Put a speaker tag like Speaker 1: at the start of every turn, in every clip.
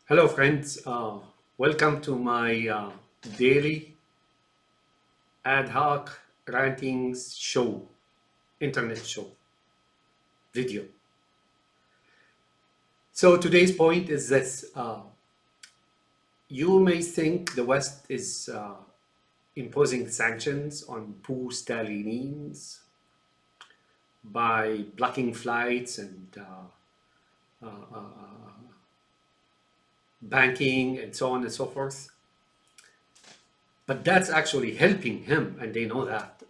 Speaker 1: Hello, friends. Welcome to my daily ad hoc rantings show, internet show, video. So today's point is this. You may think the West is imposing sanctions on Pustalinins by blocking flights and banking and so on and so forth. But that's actually helping him, and they know that.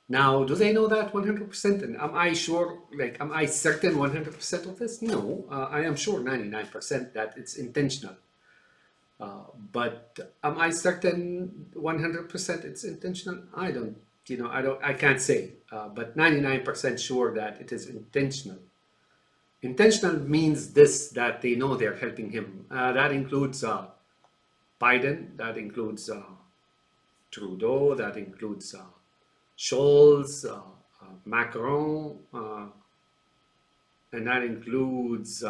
Speaker 1: Now, do they know that 100%? And am I sure, am I certain 100% of this? No, I am sure 99% that it's intentional. But am I certain 100% it's intentional? I can't say, but 99% sure that it is intentional. Intentional means this, that they know they're helping him. That includes Biden, that includes Trudeau, that includes Scholz, Macron, and that includes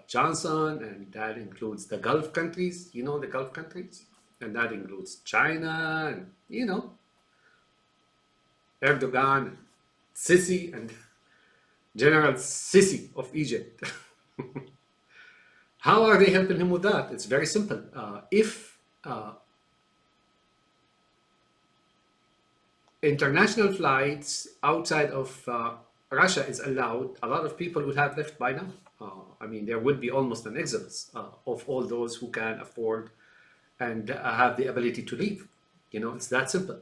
Speaker 1: Johnson, and that includes the Gulf countries, the Gulf countries, and that includes China, and, Erdogan, Sisi, and General Sisi of Egypt. How are they helping him with that? It's very simple. If international flights outside of Russia is allowed, a lot of people would have left by now. There would be almost an exodus of all those who can afford and have the ability to leave. It's that simple.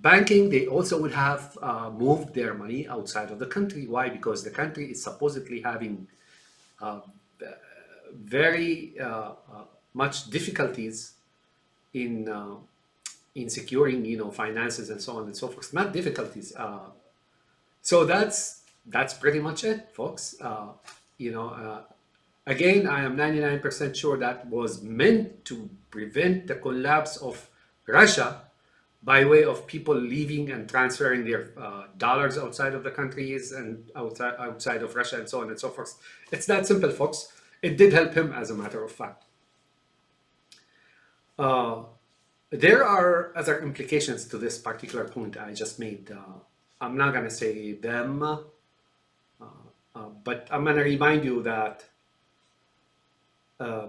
Speaker 1: Banking, they also would have moved their money outside of the country. Why? Because the country is supposedly having uh, very much difficulties in securing, finances and so on and so forth. Not difficulties. So that's pretty much it, folks. You know, uh, Again, I am 99% sure that was meant to prevent the collapse of Russia by way of people leaving and transferring their dollars outside of the countries and outside of Russia and so on and so forth. It's that simple, folks. It did help him, as a matter of fact. Uh, there are other implications to this particular point I just made. I'm not going to say them, but I'm going to remind you that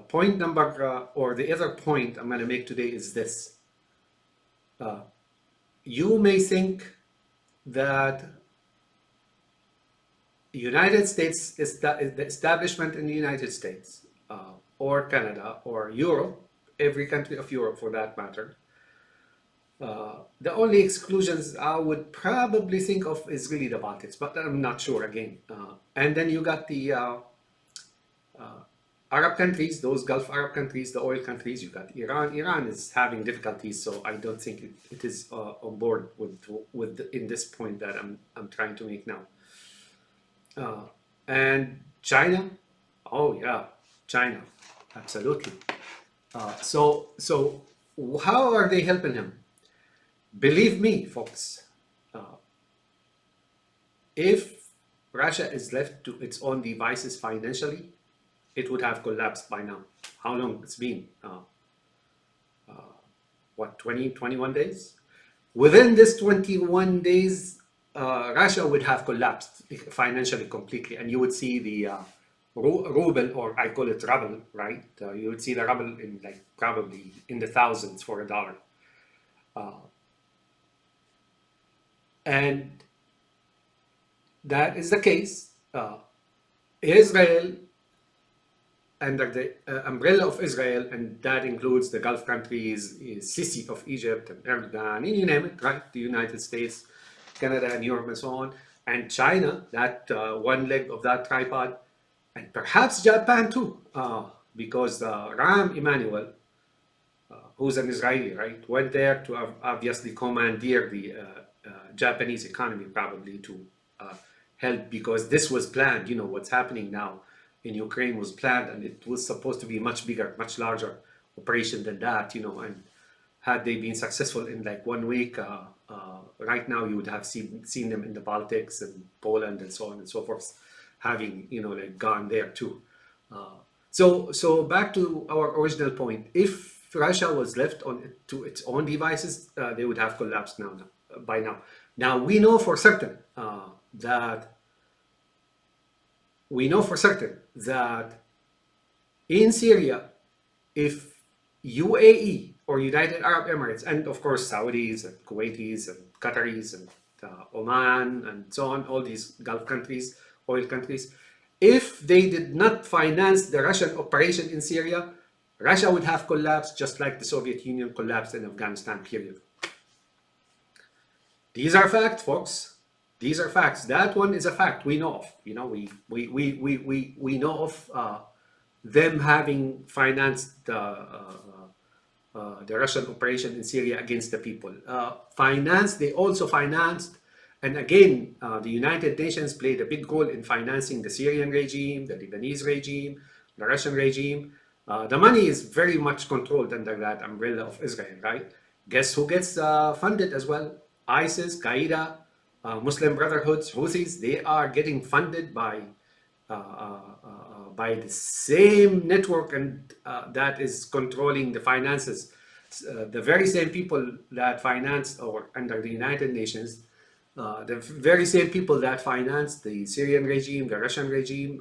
Speaker 1: point number, or the other point I'm going to make today is this. You may think that United States is the establishment in the United States, or Canada, or Europe, every country of Europe for that matter. The only exclusions I would probably think of is really the Baltics, but I'm not sure again. And then you got the Arab countries, those Gulf Arab countries, the oil countries. You got Iran. Iran is having difficulties, so I don't think it is on board in this point that I'm trying to make now. And China, oh yeah, China, absolutely. So how are they helping him? Believe me, folks, if Russia is left to its own devices financially, it would have collapsed by now. How long it's been? What, 20, 21 days? Within this 21 days, Russia would have collapsed financially completely, and you would see the ruble, or I call it ruble, right? You would see the ruble in probably in the thousands for a dollar. And that is the case. Israel, under the umbrella of Israel, and that includes the Gulf countries, Sisi of Egypt, and Erdogan, and you name it, right? The United States, Canada, and Europe, and so on, and China, that one leg of that tripod, and perhaps Japan too, because Ram Emanuel, who's an Israeli, right, went there to obviously commandeer the Japanese economy, probably to help, because this was planned. What's happening now in Ukraine was planned, and it was supposed to be a much bigger, much larger operation than that. And had they been successful in like 1 week, right now you would have seen them in the Baltics and Poland and so on and so forth, having gone there too. So back to our original point. If Russia was left to its own devices, they would have collapsed by now. Now we know for certain that in Syria, if UAE or United Arab Emirates, and of course Saudis and Kuwaitis and Qataris and Oman and so on, all these Gulf countries, oil countries, if they did not finance the Russian operation in Syria, Russia would have collapsed just like the Soviet Union collapsed in Afghanistan, period. These are facts, folks. These are facts. That one is a fact we know of. You know, we know of them having financed the Russian operation in Syria against the people. They also financed, and again, the United Nations played a big role in financing the Syrian regime, the Lebanese regime, the Russian regime. The money is very much controlled under that umbrella of Israel, right? Guess who gets funded as well? ISIS, Qaeda, Muslim Brotherhoods, Houthis. They are getting funded by the same network and that is controlling the finances. The very same people that financed or under the United Nations, the very same people that financed the Syrian regime, the Russian regime,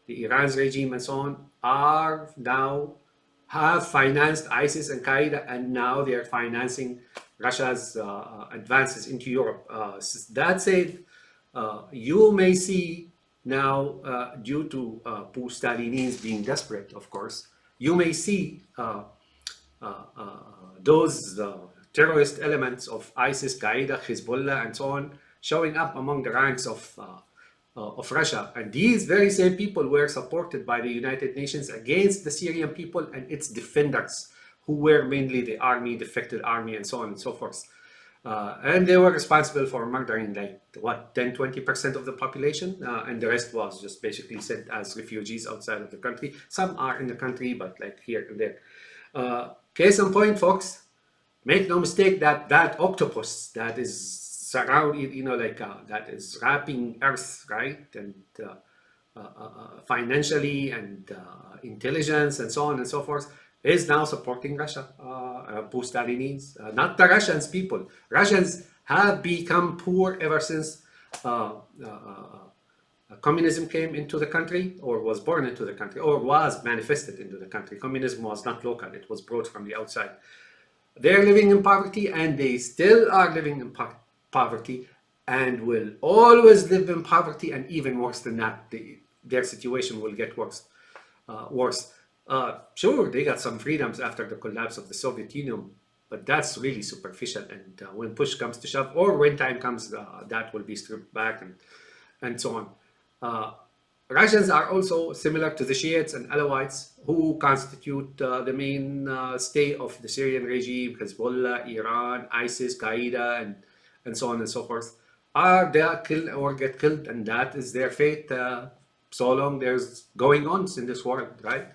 Speaker 1: the Iran's regime, and so on, are now have financed ISIS and Qaeda, and now they are financing Russia's advances into Europe. That said, you may see now, due to Pustalinins being desperate, of course, you may see those terrorist elements of ISIS, Qaeda, Hezbollah, and so on showing up among the ranks of Russia. And these very same people were supported by the United Nations against the Syrian people and its defenders, who were mainly the army, defected army, and so on and so forth. And they were responsible for murdering like what, 10-20% of the population, and the rest was just basically sent as refugees outside of the country. Some are in the country, but like here and there. Case in point, folks, make no mistake that that octopus that is surrounded, that is wrapping Earth, right, and financially and intelligence and so on and so forth, is now supporting Russia, Pustalinins, not the Russians people. Russians have become poor ever since communism came into the country, or was born into the country, or was manifested into the country. Communism was not local, it was brought from the outside. They're living in poverty, and they still are living in poverty, and will always live in poverty, and even worse than that, their situation will get worse. Sure, they got some freedoms after the collapse of the Soviet Union, but that's really superficial. And when push comes to shove, or when time comes, that will be stripped back, and so on. Russians are also similar to the Shiites and Alawites, who constitute the main stay of the Syrian regime, Hezbollah, Iran, ISIS, Qaeda, and so on and so forth. Are they killed or get killed, and that is their fate, so long there's going on in this world, right?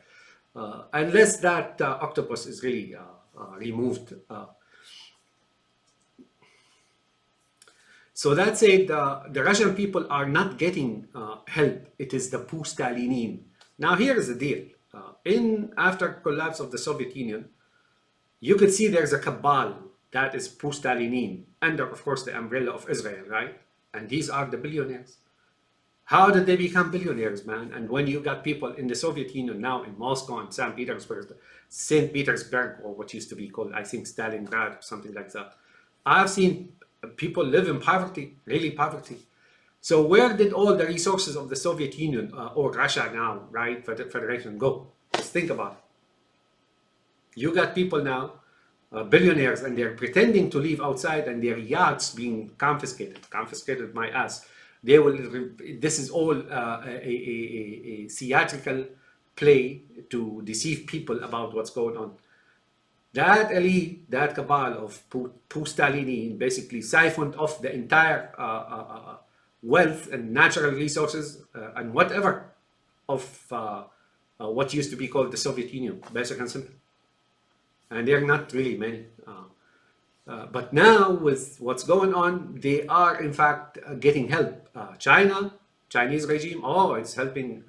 Speaker 1: Unless that octopus is really removed. So that said, the Russian people are not getting help. It is the Pustalinin. Now here is the deal. After collapse of the Soviet Union, you could see there's a cabal that is Pustalinin, under, of course, the umbrella of Israel, right? And these are the billionaires. How did they become billionaires, man? And when you got people in the Soviet Union, now in Moscow and St. Petersburg, or what used to be called, I think, Stalingrad, or something like that, I've seen people live in poverty, really poverty. So where did all the resources of the Soviet Union, or Russia now, right, Federation, go? Just think about it. You got people now, billionaires, and they're pretending to live outside, and their yachts being confiscated my ass. This is all a theatrical play to deceive people about what's going on. That elite, that cabal of Pustalini basically siphoned off the entire wealth and natural resources and whatever of what used to be called the Soviet Union, basic and simple. And they're not really many. But now with what's going on, they are in fact getting help. Chinese regime, it's helping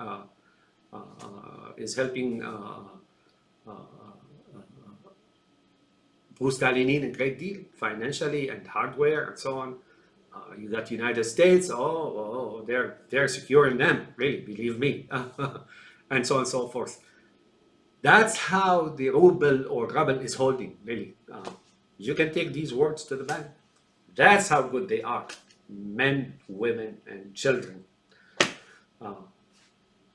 Speaker 1: is helping Pustalenin a great deal financially and hardware and so on. You got United States, they're securing them, really, believe me, and so on and so forth. That's how the ruble or ruble is holding, really. You can take these words to the bank. That's how good they are. Men, women, and children.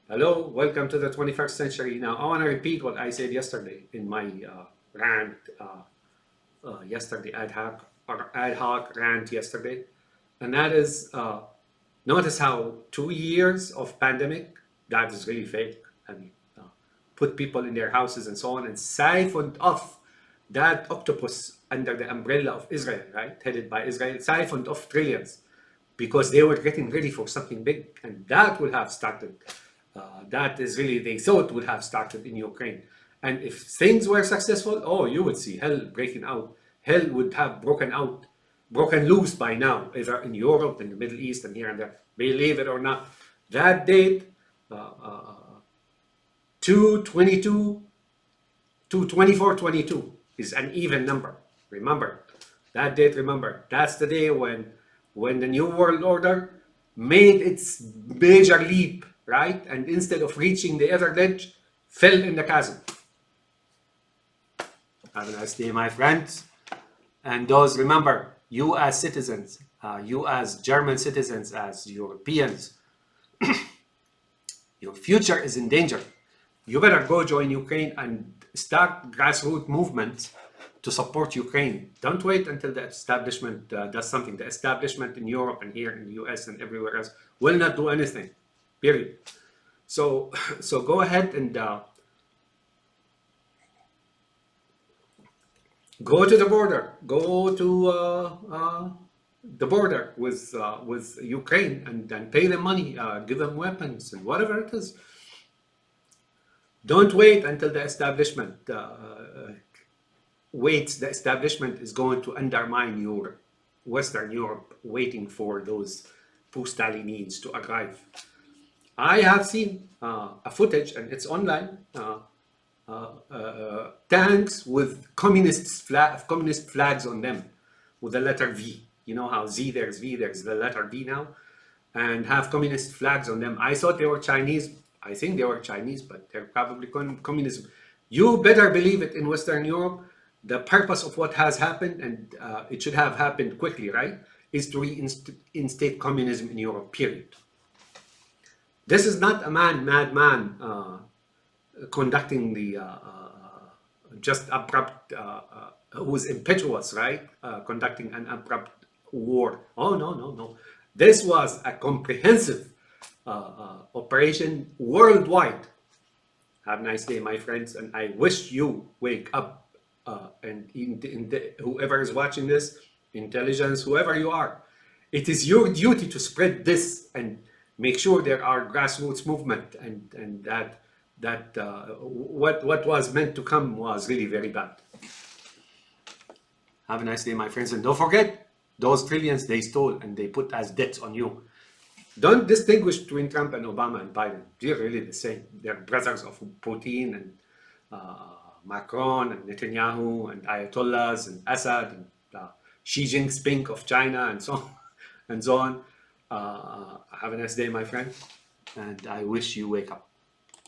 Speaker 1: Hello, welcome to the 21st century. Now, I want to repeat what I said yesterday in my rant, yesterday, ad hoc rant yesterday. And that is, notice how 2 years of pandemic, that is really fake. I mean, put people in their houses and so on and siphoned off that octopus under the umbrella of Israel, right? Headed by Israel, siphoned off trillions because they were getting ready for something big. And that would have started. That is really, they thought would have started in Ukraine. And if things were successful, oh, you would see hell breaking out. Hell would have broken loose by now, either in Europe, in the Middle East, and here and there. Believe it or not, that date, 222 to 2422 is an even number. Remember that date. Remember, that's the day when the New World Order made its major leap, right? And instead of reaching the other ledge, fell in the chasm. Have a nice day, my friends. And those, remember, you as citizens, you as German citizens, as Europeans, your future is in danger. You better go join Ukraine and start grassroots movements to support Ukraine. Don't wait until the establishment does something. The establishment in Europe and here in the US and everywhere else will not do anything, period. So go ahead and go to the border. Go to the border with Ukraine and pay them money, give them weapons and whatever it is. Don't wait until the establishment waits. The establishment is going to undermine your Western Europe, waiting for those Pustalenins to arrive. I have seen a footage, and it's online. Tanks with communist flags on them, with the letter V. You know how there's the letter V now, and have communist flags on them. I thought they were Chinese. I think they were Chinese, but they're probably communism. You better believe it in Western Europe. The purpose of what has happened, and it should have happened quickly, right, is to reinstate communism in Europe, period. This is not a madman conducting the just abrupt, who was impetuous, right? Conducting an abrupt war. Oh, no. This was a comprehensive operation worldwide. Have a nice day, my friends, and I wish you wake up. And whoever is watching this, intelligence, whoever you are, it is your duty to spread this and make sure there are grassroots movement and that what was meant to come was really very bad. Have a nice day, my friends, and don't forget those trillions they stole and they put as debts on you. Don't distinguish between Trump and Obama and Biden. They're really the same. They're brothers of Putin and Macron and Netanyahu and Ayatollahs and Assad and Xi Jinping of China and so on and so on. Have a nice day, my friend, and I wish you wake up.